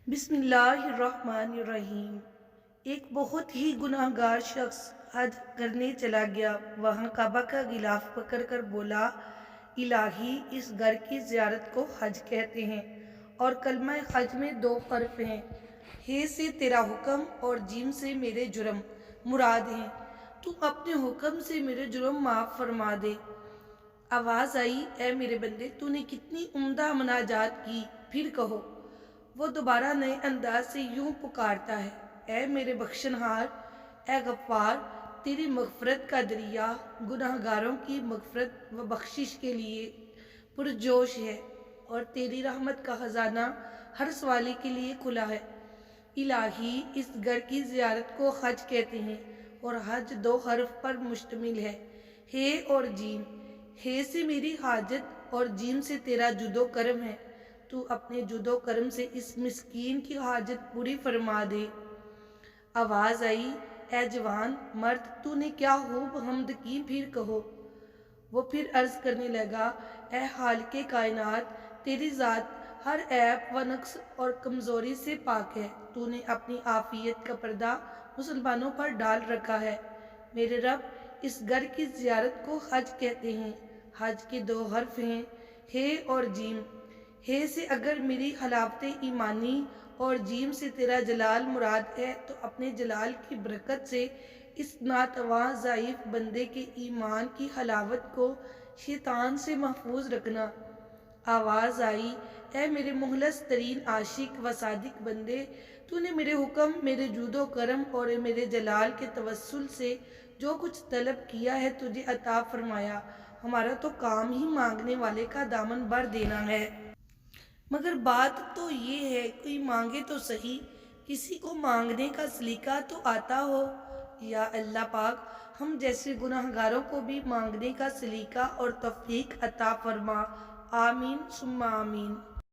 بسم اللہ الرحمن الرحیم۔ ایک بہت ہی گناہگار شخص حج کرنے چلا گیا۔ وہاں کعبہ کا غلاف پکڑ کر بولا، الہی، اس گھر کی زیارت کو حج کہتے ہیں، اور کلمہ حج میں دو حرف ہیں، ہے سے تیرا حکم اور جیم سے میرے جرم مراد ہیں۔ تو اپنے حکم سے میرے جرم معاف فرما دے۔ آواز آئی، اے میرے بندے، تو نے کتنی عمدہ مناجات کی، پھر کہو۔ وہ دوبارہ نئے انداز سے یوں پکارتا ہے، اے میرے بخشنہار، اے غفار، تیری مغفرت کا دریا گناہگاروں کی مغفرت و بخشش کے لیے پرجوش ہے، اور تیری رحمت کا خزانہ ہر سوالی کے لیے کھلا ہے۔ الہی، اس گھر کی زیارت کو حج کہتے ہیں، اور حج دو حرف پر مشتمل ہے اور جیم۔ ہے سے میری حاجت اور جیم سے تیرا جود و کرم ہے۔ تو اپنے جود و کرم سے اس مسکین کی حاجت پوری فرما دے۔ آواز آئی، اے جوان مرد، تو نے کیا خوب حمد کی، پھر کہو۔ وہ پھر عرض کرنے لگا، اے خالق کائنات، تیری ذات ہر عیب و نقص اور کمزوری سے پاک ہے۔ تو نے اپنی عافیت کا پردہ مسلمانوں پر ڈال رکھا ہے۔ میرے رب، اس گھر کی زیارت کو حج کہتے ہیں۔ حج کے دو حرف ہیں، ہے اور جیم۔ ہے سے اگر میری حلاوت ایمانی اور جیم سے تیرا جلال مراد ہے، تو اپنے جلال کی برکت سے اس ناتواں ضعیف بندے کے ایمان کی حلاوت کو شیطان سے محفوظ رکھنا۔ آواز آئی، اے میرے مخلص ترین عاشق و صادق بندے، تو نے میرے حکم، میرے جود و کرم اور میرے جلال کے توسل سے جو کچھ طلب کیا ہے تجھے عطا فرمایا۔ ہمارا تو کام ہی مانگنے والے کا دامن بھر دینا ہے۔ مگر بات تو یہ ہے، کوئی مانگے تو صحیح، کسی کو مانگنے کا سلیقہ تو آتا ہو۔ یا اللہ پاک، ہم جیسے گناہگاروں کو بھی مانگنے کا سلیقہ اور توفیق عطا فرما۔ آمین ثم آمین۔